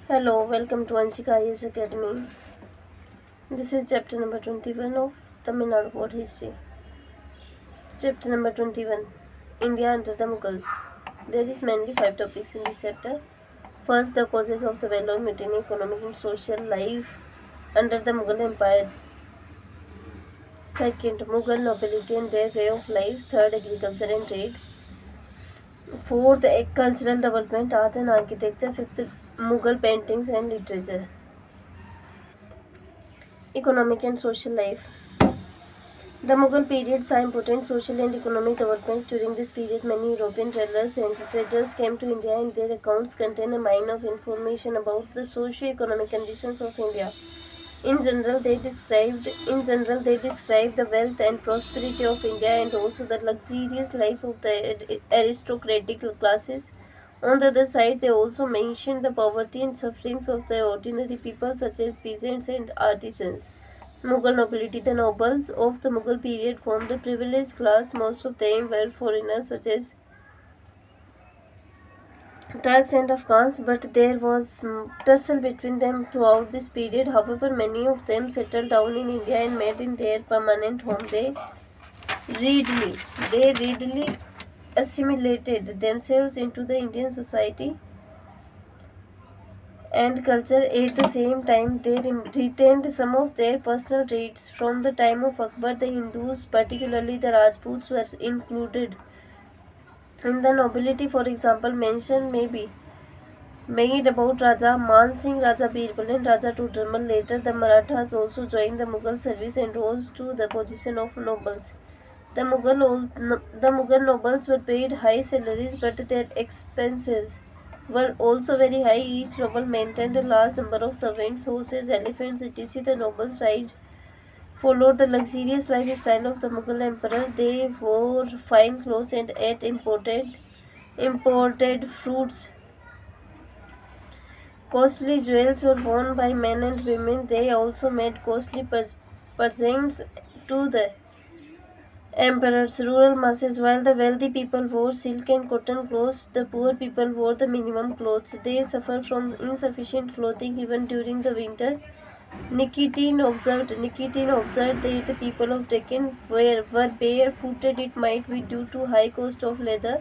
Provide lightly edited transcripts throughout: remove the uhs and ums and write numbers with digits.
Hello, welcome to Anshika IS Academy. This is chapter number 21 of Tamilnadu Board History. Chapter number 21 India under the Mughals. There is mainly 5 topics in this chapter. First, the causes of the Vellore mutiny, economic and social life under the Mughal Empire. Second, Mughal nobility and their way of life. Third, agriculture and trade. Fourth, cultural development, art and architecture. Fifth, Mughal paintings and literature. Economic and social life. The Mughal period saw important social and economic developments. During this period, many European travelers and traders came to India, and their accounts contain a mine of information about the socio-economic conditions of India. In general, they described the wealth and prosperity of India and also the luxurious life of the aristocratic classes. On the other side, they also mentioned the poverty and sufferings of the ordinary people such as peasants and artisans. Mughal nobility. The nobles of the Mughal period formed a privileged class. Most of them were foreigners such as Turks and Afghans, but there was tussle between them throughout this period. However, many of them settled down in India and made in their permanent home. Readily, they readily assimilated themselves into the Indian society and culture. At the same time, they retained some of their personal traits from the time of Akbar. The Hindus, particularly the Rajputs, were included in the nobility. For example, mention may be made about Raja Man Singh, Raja Birbal, and Raja Todramal. Later, the Marathas also joined the Mughal service and rose to the position of nobles. The Mughal nobles were paid high salaries, but their expenses were also very high. Each noble maintained a large number of servants, horses, elephants, etc. The nobles followed the luxurious lifestyle of the Mughal emperor. They wore fine clothes and ate imported fruits. Costly jewels were worn by men and women. They also made costly presents to the emperor's rural masses. While the wealthy people wore silk and cotton clothes, the poor people wore the minimum clothes. They suffered from insufficient clothing even during the winter. Nikitin observed that the people of Deccan were barefooted. It might be due to high cost of leather.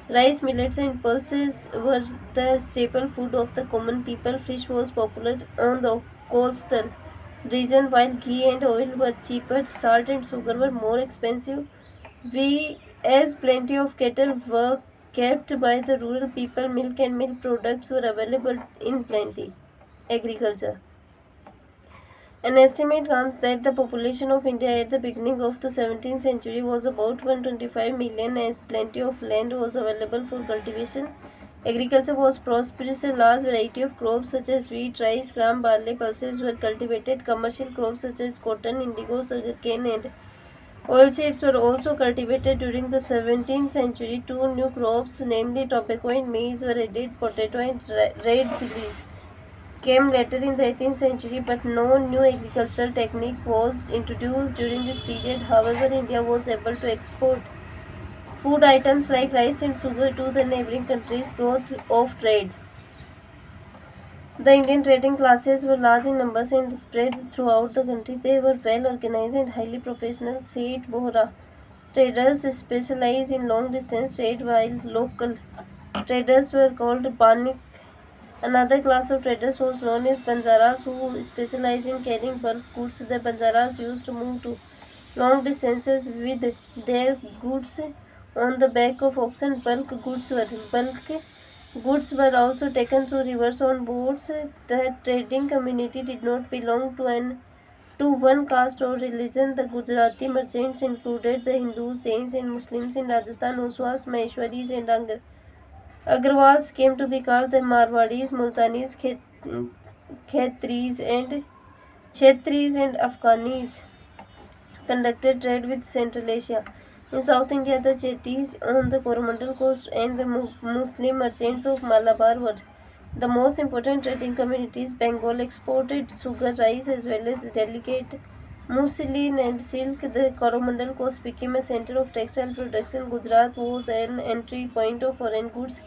Rice, millets, and pulses were the staple food of the common people. Fish was popular on the coastal region, while ghee and oil were cheaper. Salt and sugar were more expensive. As plenty of cattle were kept by the rural people, milk and milk products were available in plenty. Agriculture. An estimate comes that the population of India at the beginning of the 17th century was about 125 million, as plenty of land was available for cultivation. Agriculture was prosperous. A large variety of crops such as wheat, rice, gram, barley, pulses were cultivated. Commercial crops such as cotton, indigo, sugarcane, and oilseeds were also cultivated during the 17th century. Two new crops, namely tobacco and maize, were added. Potato and red chilies came later in the 18th century, but no new agricultural technique was introduced during this period. However, India was able to export food items like rice and sugar to the neighboring countries. Growth of trade. The Indian trading classes were large in numbers and spread throughout the country. They were well organized and highly professional. Seth Bohra traders specialized in long distance trade, while local traders were called Banik. Another class of traders was known as Banjaras, who specialized in carrying bulk goods. The Banjaras used to move to long distances with their goods on the back of oxen. Bulk goods were also taken through rivers on boats. The trading community did not belong to one caste or religion. The Gujarati merchants included the Hindus, Jains, and Muslims. In Rajasthan, Oswals, Maheshwaris, and Agrawals came to be called the Marwadis, Multanis, Khetris, and Afghanis conducted trade with Central Asia. In South India, the Chettis on the Coromandel coast and the Muslim merchants of Malabar were the most important trading communities. Bengal exported sugar, rice, as well as delicate muslin and silk. The Coromandel coast became a center of textile production. Gujarat was an entry point of foreign goods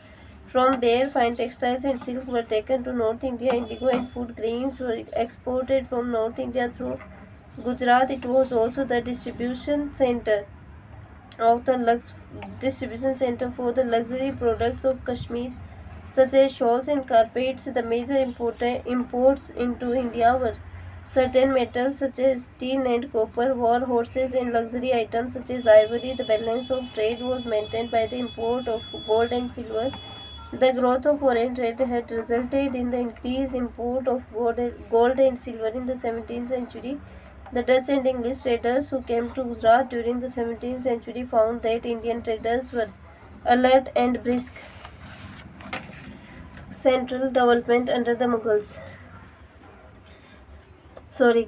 From there, fine textiles and silk were taken to North India. Indigo and food grains were exported from North India through Gujarat. It was also the distribution center for the luxury products of Kashmir, such as shawls and carpets. The major imports into India were certain metals such as tin and copper, war horses, and luxury items such as ivory. The balance of trade was maintained by the import of gold and silver. The growth of foreign trade had resulted in the increased import of gold and silver in the 17th century. The Dutch and English traders who came to Gujarat during the 17th century found that Indian traders were alert and brisk. Central development under the Mughals.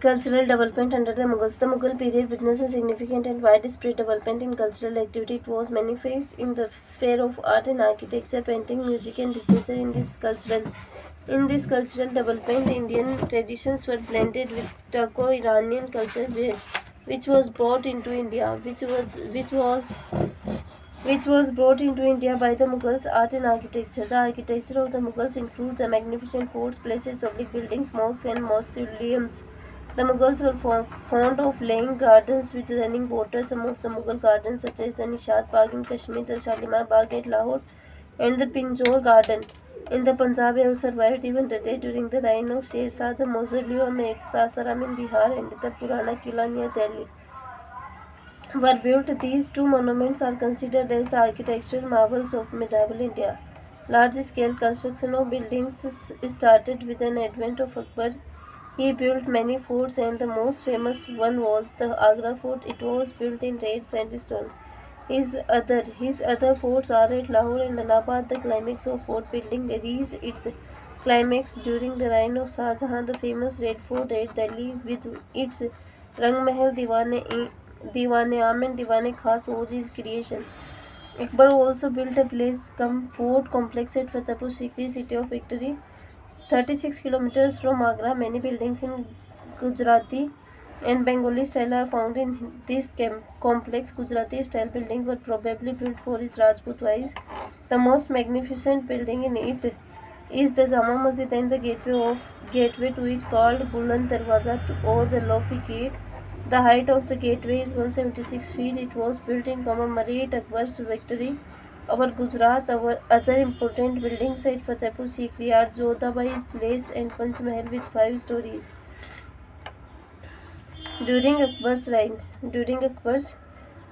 Cultural development under the Mughals. The Mughal period witnessed a significant and widespread development in cultural activity. It was manifest in the sphere of art and architecture, painting, music, and literature. In this cultural development, Indian traditions were blended with Turco-Iranian culture, which was brought into India, which was brought into India by the Mughals. Art and architecture. The architecture of the Mughals includes the magnificent forts, palaces, public buildings, mosques, and mausoleums. The Mughals were fond of laying gardens with running water. Some of the Mughal gardens, such as the Nishat Bagh in Kashmir, the Shalimar Bagh at Lahore, and the Pinjore Garden in the Punjab, have survived even today. During the reign of Sher Shah, the mausoleum at Sasaram in Bihar and the Purana Killa near Delhi were built. These two monuments are considered as architectural marvels of medieval India. Large-scale construction of buildings started with the advent of Akbar. He built many forts, and the most famous one was the Agra fort. It was built in red sandstone. His other forts are at Lahore and Allahabad. The climax of fort building reached its climax during the reign of Shah Jahan. The famous Red Fort at Delhi, with its Rang Mahal, Diwan-e Am and Diwan-e Khas, was his creation. Akbar also built a fort complex at Fatehpur Sikri, city of victory, 36 kilometers from Agra. Many buildings in Gujarati and Bengali style are found in this complex. Gujarati style buildings were probably built for his Rajput wives. The most magnificent building in it is the Jama Masjid, and the gateway to it, called Buland Darwaza or the Lofty Gate. The height of the gateway is 176 feet. It was built in commemorate Akbar's victory over Gujarat. Our other important buildings at Fatehpur Sikri are Jodhabai's Place and Panch Mahal with 5 stories. During Akbar's reign, the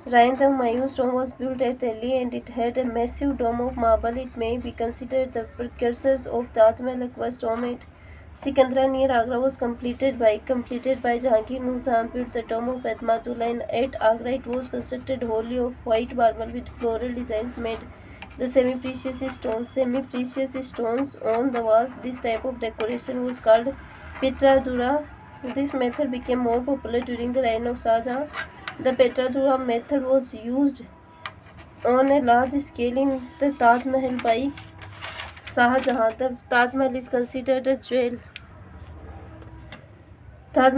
Humayun's tomb was built at Delhi, and it had a massive dome of marble. It may be considered the precursors of Taj Mahal. Akbar's tomb at Sikandra near Agra was completed by Jahangir. Nur Jahan built the tomb of Atmatullah at Agra. It was constructed wholly of white marble with floral designs made the semi-precious stones on the walls. This type of decoration was called Petradura. This method became more popular during the reign of Shah Jahan. The Petradura method was used on a large scale in the Taj Mahal by Shah Jahan. The Taj Mahal is considered a jewel. Of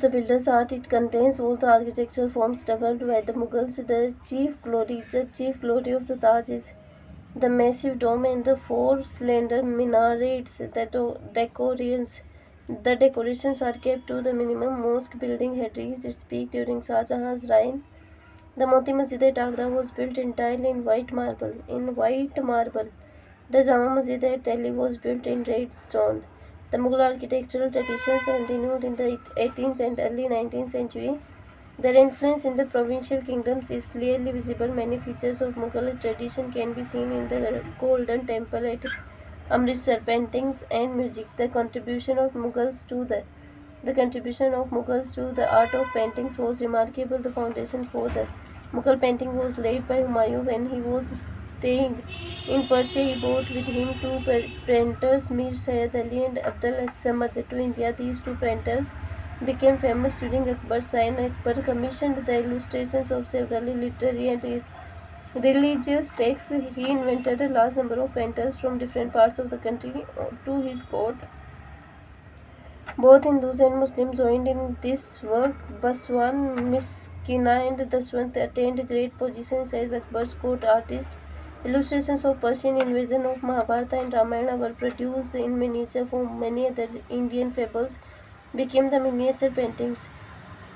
the builder's art. It contains all the architectural forms developed by the Mughals. The chief glory of the Taj is the massive dome and the 4 slender minarets. The decorations are kept to the minimum. Mosque building had reached its peak during Shah Jahan's reign. The Moti Masjid at Agra was built entirely in white marble. The Jama Masjid at Delhi was built in red stone. The Mughal architectural traditions continued in the 18th and early 19th century. Their influence in the provincial kingdoms is clearly visible. Many features of Mughal tradition can be seen in the Golden Temple at Amritsar. Paintings and music. The contribution of Mughals to the art of painting was remarkable. The foundation for the Mughal painting was laid by Humayun when he was staying in Persia. He brought with him 2 painters, Mir Syed Ali and Abdul Samad, to India. These 2 painters became famous during Akbar's reign. Akbar commissioned the illustrations of several literary and religious texts. He invited a large number of painters from different parts of the country to his court. Both Hindus and Muslims joined in this work. Baswan, Miskina and Daswant attained great positions as Akbar's court artists. Illustrations of Persian invasion of Mahabharata and Ramayana were produced in miniature form. Many other Indian fables became the miniature paintings.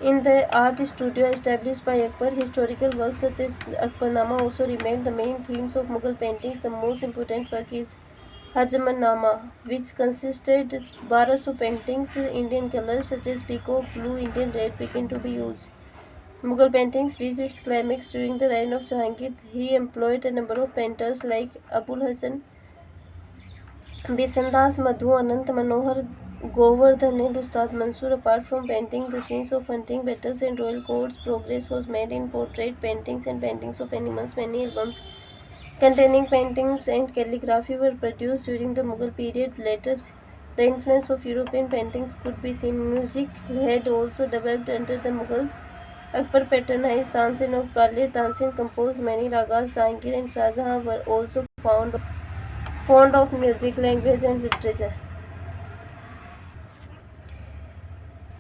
In the art studio established by Akbar, historical works such as Akbarnama also remained the main themes of Mughal paintings. The most important work is Hajamannama, which consisted 1200 paintings. Indian colors such as peacock blue, Indian red began to be used. Mughal paintings reached its climax during the reign of Jahangir. He employed a number of painters like Abul Hasan, Bisandas, Madhu, Anant Manohar, Govardhan, and Ustad Mansoor. Apart from painting the scenes of hunting, battles, and royal courts, progress was made in portrait paintings and paintings of animals. Many albums containing paintings and calligraphy were produced during the Mughal period. Later, the influence of European paintings could be seen. Music had also developed under the Mughals. Akbar patronized Tansin of Gwalior. Tansin composed many ragas. Jahangir and Shah Jahan were also fond of music, language, and literature.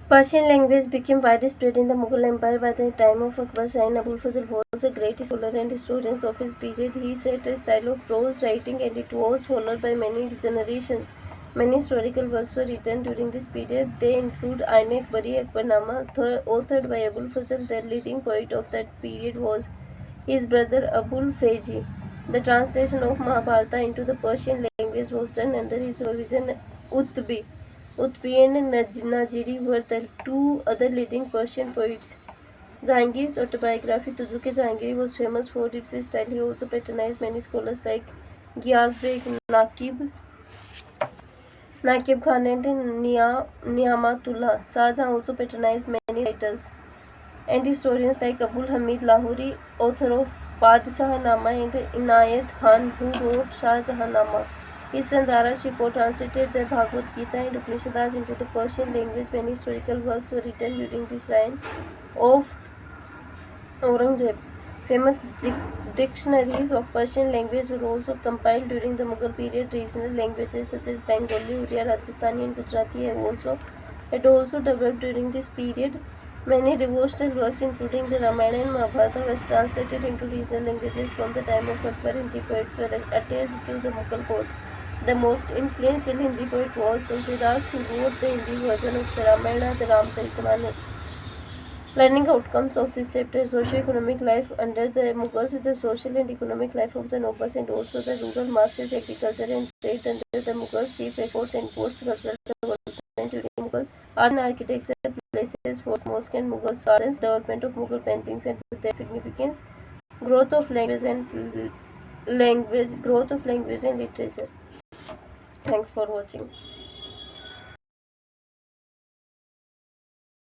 Persian language became widespread in the Mughal Empire by the time of Akbar. Sain Abul Fazl was a great scholar and historian of his period. He set a style of prose writing and it was followed by many generations. Many historical works were written during this period. They include Ain-e-Akbari, Akbarnama, authored by Abul Fazl. The leading poet of that period was his brother Abul Fayzi. The translation of Mahabharata into the Persian language was done under his supervision. Utbi and Najiri were the two other leading Persian poets. Jahangir's autobiography Tujuke Jahangiri was famous for its style. He also patronized many scholars like Giyas Beg, Naqib Khan and Niamatullah. Shah Jahan also patronized many writers and historians like Abul Hamid Lahori, author of Padshah-Nama, and Inayat Khan, who wrote Shah Jahan-Nama. His son Dara Shikoh translated the Bhagavad Gita and Upanishads into the Persian language. Many historical works were written during this reign of Aurangzeb. Famous dictionaries of Persian language were also compiled during the Mughal period. Regional languages such as Bengali, Odia, Rajasthani, and Gujarati had also developed during this period. Many devotional works, including the Ramayana and Mahabharata, were translated into regional languages from the time of Akbar. Hindi poets were attached to the Mughal court. The most influential Hindi poet was Tulsidas, who wrote the Hindi version of the Ramayana, the Ramcharitmanas. Learning outcomes of this chapter: socio-economic life under the Mughals, the social and economic life of the nobles, and also the rural masses, agriculture and trade under the Mughals, chief exports and imports, cultural development during Mughals, art and architecture, places for mosque and Mughal gardens, development of Mughal paintings and their significance, growth of language and literature. Thanks for watching.